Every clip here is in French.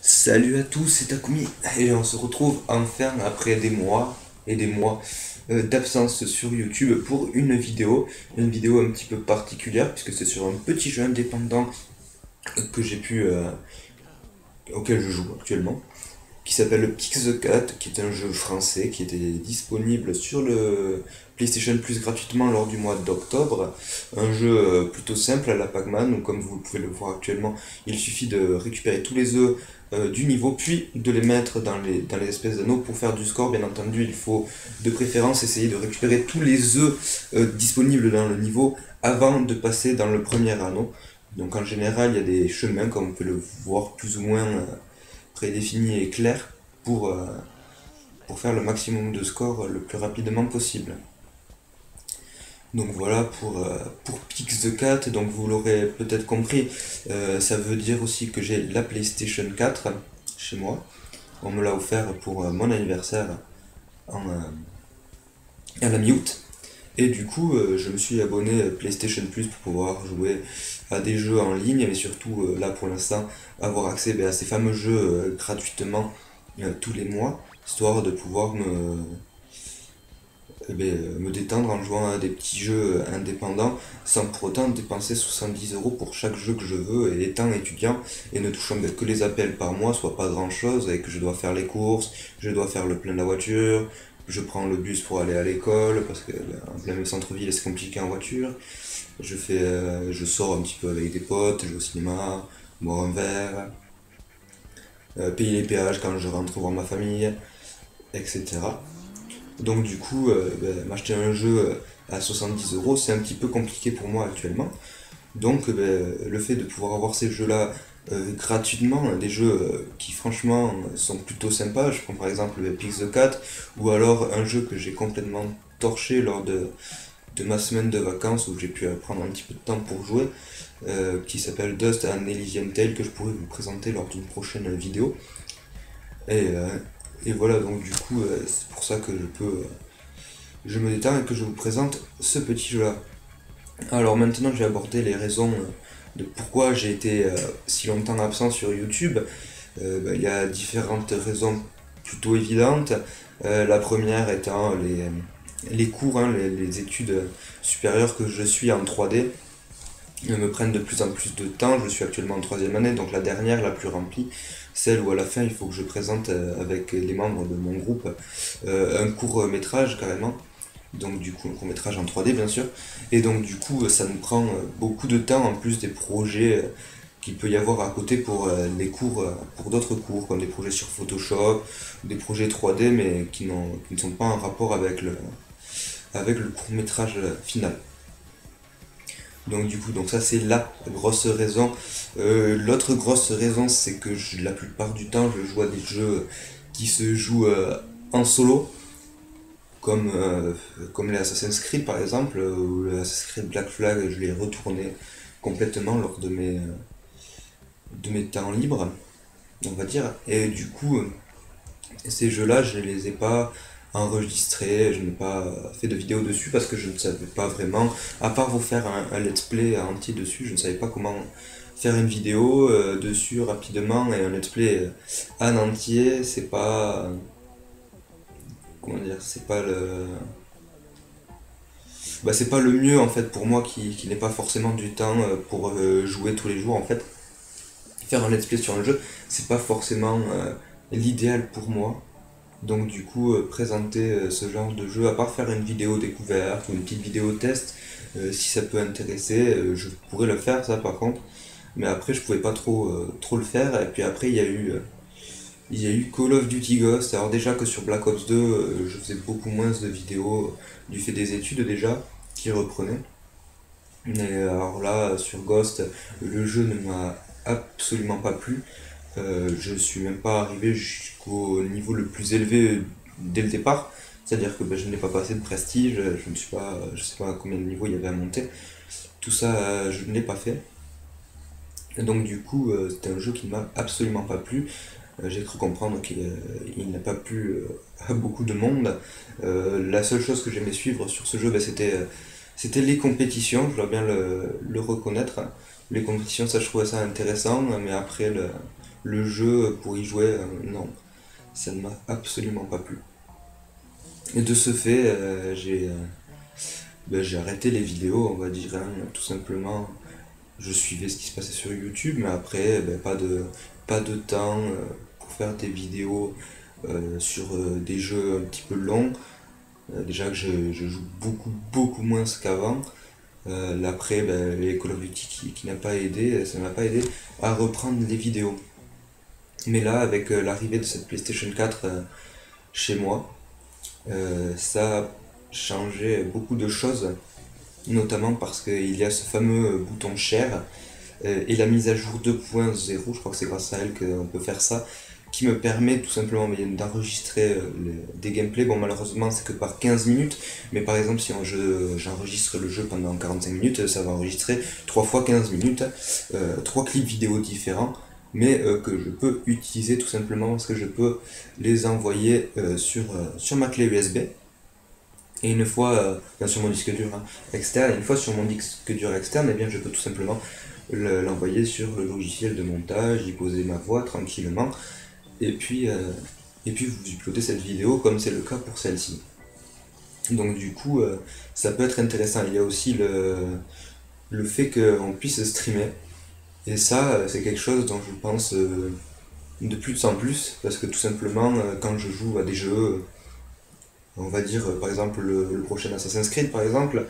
Salut à tous, c'est Takumi et on se retrouve enfin après des mois et des mois d'absence sur YouTube pour une vidéo un petit peu particulière puisque c'est sur un petit jeu indépendant que j'ai pu auquel je joue actuellement, qui s'appelle Kick the Cat, qui est un jeu français qui était disponible sur le PlayStation Plus gratuitement lors du mois d'octobre. Un jeu plutôt simple à la Pac-Man, où comme vous pouvez le voir actuellement, il suffit de récupérer tous les œufs du niveau, puis de les mettre dans les espèces d'anneaux pour faire du score. Bien entendu, il faut de préférence essayer de récupérer tous les œufs disponibles dans le niveau avant de passer dans le premier anneau. Donc en général, il y a des chemins, comme on peut le voir, plus ou moins prédéfini et clair pour faire le maximum de score le plus rapidement possible. Donc voilà pour Pix the Cat, donc vous l'aurez peut-être compris, ça veut dire aussi que j'ai la PlayStation 4 chez moi. On me l'a offert pour mon anniversaire en, à la mi-août. Et du coup, je me suis abonné PlayStation Plus pour pouvoir jouer à des jeux en ligne, mais surtout, là pour l'instant, avoir accès à ces fameux jeux gratuitement tous les mois, histoire de pouvoir me détendre en jouant à des petits jeux indépendants sans pour autant dépenser 70 € pour chaque jeu que je veux, et étant étudiant et ne touchant que les appels par mois, soit pas grand chose, et que je dois faire les courses, je dois faire le plein de la voiture, je prends le bus pour aller à l'école parce que en plein centre-ville c'est compliqué en voiture. Je sors un petit peu avec des potes, je vais au cinéma, boire un verre, payer les péages quand je rentre voir ma famille, etc. Donc du coup, m'acheter un jeu à 70 € c'est un petit peu compliqué pour moi actuellement. Donc le fait de pouvoir avoir ces jeux-là gratuitement, des jeux qui franchement sont plutôt sympas, je prends par exemple Pix the Cat, ou alors un jeu que j'ai complètement torché lors de ma semaine de vacances où j'ai pu prendre un petit peu de temps pour jouer, qui s'appelle Dust and Elysian Tale, que je pourrais vous présenter lors d'une prochaine vidéo. Et, euh, et voilà, donc du coup, c'est pour ça que je me détends et que je vous présente ce petit jeu-là. Alors maintenant, j'ai abordé les raisons de pourquoi j'ai été si longtemps absent sur YouTube. Il y a différentes raisons plutôt évidentes. La première étant les cours, hein, les études supérieures que je suis en 3D me prennent de plus en plus de temps. Je suis actuellement en troisième année, donc la dernière, la plus remplie, celle où à la fin il faut que je présente avec les membres de mon groupe un court métrage carrément. Donc du coup un court métrage en 3D bien sûr. Et donc du coup ça nous prend beaucoup de temps en plus des projets qu'il peut y avoir à côté pour les cours, pour d'autres cours, comme des projets sur Photoshop, des projets 3D mais qui ne sont pas en rapport avec le court métrage final. Donc du coup, donc ça c'est la grosse raison. L'autre grosse raison, c'est que la plupart du temps, je joue à des jeux qui se jouent en solo, comme les Assassin's Creed par exemple, ou le Assassin's Creed Black Flag, je l'ai retourné complètement lors de mes temps libres, on va dire. Et du coup, ces jeux-là, je ne les ai pas enregistrés, je n'ai pas fait de vidéo dessus parce que je ne savais pas vraiment, à part vous faire un let's play entier dessus, je ne savais pas comment faire une vidéo dessus rapidement, et un let's play en entier, c'est pas. Comment dire, c'est pas le. Bah, c'est pas le mieux en fait pour moi qui n'ai pas forcément du temps pour jouer tous les jours en fait. Faire un let's play sur un jeu, c'est pas forcément l'idéal pour moi. Donc du coup, présenter ce genre de jeu, à part faire une vidéo découverte ou une petite vidéo test, si ça peut intéresser, je pourrais le faire ça par contre. Mais après, je pouvais pas trop le faire. Et puis après, il y a eu Call of Duty Ghost. Alors déjà que sur Black Ops 2, je faisais beaucoup moins de vidéos du fait des études déjà, qui reprenaient. Mais alors là, sur Ghost, le jeu ne m'a absolument pas plu. Je suis même pas arrivé jusqu'au niveau le plus élevé dès le départ. C'est-à-dire que je n'ai pas passé de prestige, je ne suis pas, je sais pas combien de niveaux il y avait à monter. Tout ça, je ne l'ai pas fait. Et donc du coup, c'était un jeu qui ne m'a absolument pas plu. J'ai cru comprendre qu'il n'a pas plu à beaucoup de monde. La seule chose que j'aimais suivre sur ce jeu, c'était les compétitions, je dois bien le reconnaître. Les compétitions, ça je trouvais ça intéressant, mais après le jeu pour y jouer, non, ça ne m'a absolument pas plu. Et de ce fait, j'ai arrêté les vidéos, on va dire, hein, tout simplement. Je suivais ce qui se passait sur YouTube, mais après, pas de temps pour faire des vidéos sur des jeux un petit peu longs. Déjà que je joue beaucoup moins qu'avant. L'après, les Call of Duty qui n'a pas aidé, ça m'a pas aidé à reprendre les vidéos. Mais là, avec l'arrivée de cette PlayStation 4 chez moi, ça a changé beaucoup de choses, notamment parce qu'il y a ce fameux bouton share et la mise à jour 2.0, je crois que c'est grâce à elle qu'on peut faire ça, qui me permet tout simplement d'enregistrer des gameplays. Bon, malheureusement, c'est que par 15 minutes, mais par exemple, si j'enregistre le jeu pendant 45 minutes, ça va enregistrer 3 fois 15 minutes, 3 clips vidéo différents, mais que je peux utiliser tout simplement parce que je peux les envoyer sur ma clé USB. Et une fois sur mon disque dur externe, et une fois sur mon disque dur externe, eh bien, je peux tout simplement l'envoyer sur le logiciel de montage, y poser ma voix tranquillement, et puis, euh, et puis vous uploadez cette vidéo comme c'est le cas pour celle-ci. Donc du coup, ça peut être intéressant. Il y a aussi le fait qu'on puisse streamer, et ça, c'est quelque chose dont je pense de plus en plus, parce que tout simplement, quand je joue à des jeux, on va dire par exemple le prochain Assassin's Creed par exemple,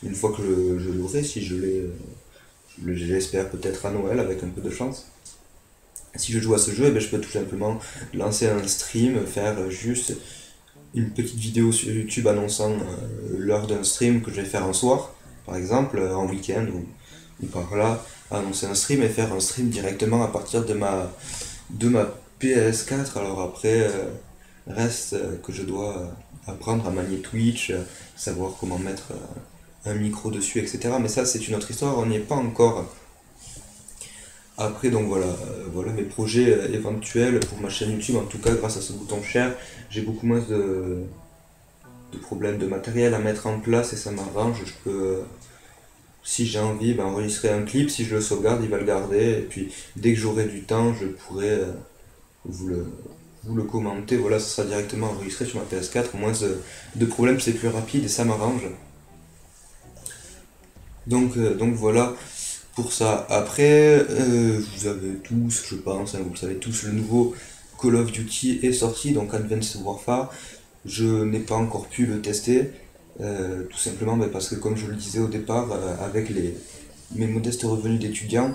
une fois que je l'aurai, si je l'ai, j'espère peut-être à Noël avec un peu de chance. Si je joue à ce jeu, eh ben, je peux tout simplement lancer un stream, faire juste une petite vidéo sur YouTube annonçant l'heure d'un stream que je vais faire un soir, par exemple, en week-end ou par là, annoncer un stream et faire un stream directement à partir de ma PS4. Alors après, reste que je dois apprendre à manier Twitch, savoir comment mettre un micro dessus, etc. Mais ça, c'est une autre histoire, on n'y est pas encore. Après, donc voilà mes projets éventuels pour ma chaîne YouTube. En tout cas, grâce à ce bouton share, j'ai beaucoup moins de problèmes de matériel à mettre en place et ça m'arrange. Je peux, si j'ai envie, enregistrer un clip. Si je le sauvegarde, il va le garder. Et puis, dès que j'aurai du temps, je pourrai vous le, vous le commenter. Voilà, ça sera directement enregistré sur ma PS4. Moins de problèmes, c'est plus rapide et ça m'arrange. Donc voilà pour ça. Après, vous avez tous, je pense, hein, vous le savez tous, le nouveau Call of Duty est sorti, donc Advanced Warfare. Je n'ai pas encore pu le tester, tout simplement parce que comme je le disais au départ, avec mes modestes revenus d'étudiant,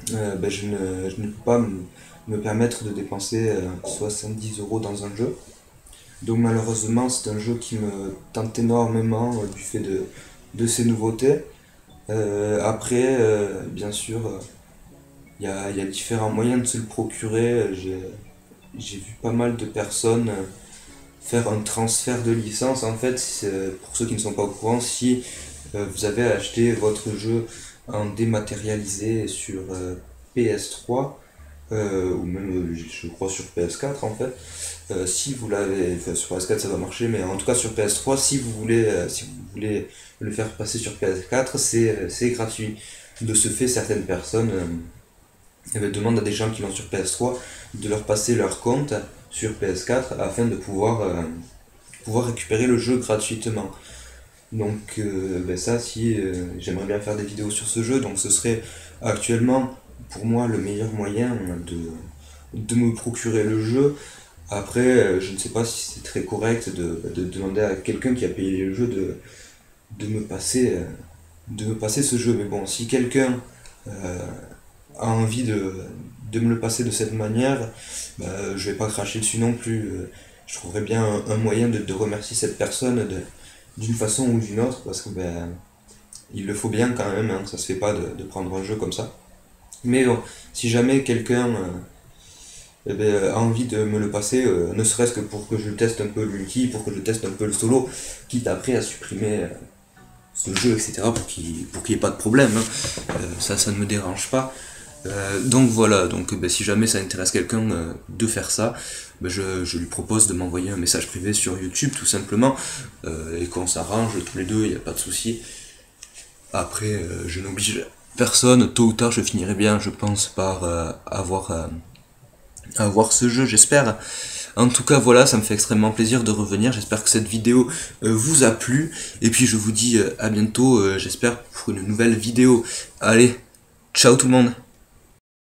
je ne peux pas me permettre de dépenser 70 € dans un jeu. Donc malheureusement, c'est un jeu qui me tente énormément du fait de ses nouveautés. Après, bien sûr, il y a différents moyens de se le procurer. J'ai vu pas mal de personnes faire un transfert de licence. En fait, pour ceux qui ne sont pas au courant, si vous avez acheté votre jeu en dématérialisé sur PS3, ou même je crois sur PS4 en fait, si vous l'avez, enfin, sur PS4 ça va marcher, mais en tout cas sur PS3, si vous voulez le faire passer sur PS4, c'est gratuit. De ce fait, certaines personnes demandent à des gens qui l'ont sur PS3 de leur passer leur compte sur PS4 afin de pouvoir récupérer le jeu gratuitement. Donc ça, si j'aimerais bien faire des vidéos sur ce jeu, donc ce serait actuellement pour moi le meilleur moyen de me procurer le jeu. Après, je ne sais pas si c'est très correct de demander à quelqu'un qui a payé le jeu de me passer, de me passer ce jeu. Mais bon, si quelqu'un a envie de me le passer de cette manière, je vais pas cracher dessus non plus. Je trouverais bien un moyen de remercier cette personne d'une façon ou d'une autre, parce que il le faut bien quand même, hein, ça se fait pas de prendre un jeu comme ça. Mais bon, si jamais quelqu'un a envie de me le passer, ne serait-ce que pour que je teste un peu le multi, pour que je teste un peu le solo, quitte après à supprimer ce jeu, etc., pour qu'il n'y ait pas de problème, hein. Ça ne me dérange pas. Donc voilà, donc si jamais ça intéresse quelqu'un de faire ça, je lui propose de m'envoyer un message privé sur YouTube tout simplement, et qu'on s'arrange tous les deux, il n'y a pas de souci. Après, je n'oblige personne, tôt ou tard je finirai bien, je pense, par avoir ce jeu, j'espère. En tout cas voilà, ça me fait extrêmement plaisir de revenir, j'espère que cette vidéo vous a plu, et puis je vous dis à bientôt, j'espère, pour une nouvelle vidéo. Allez, ciao tout le monde.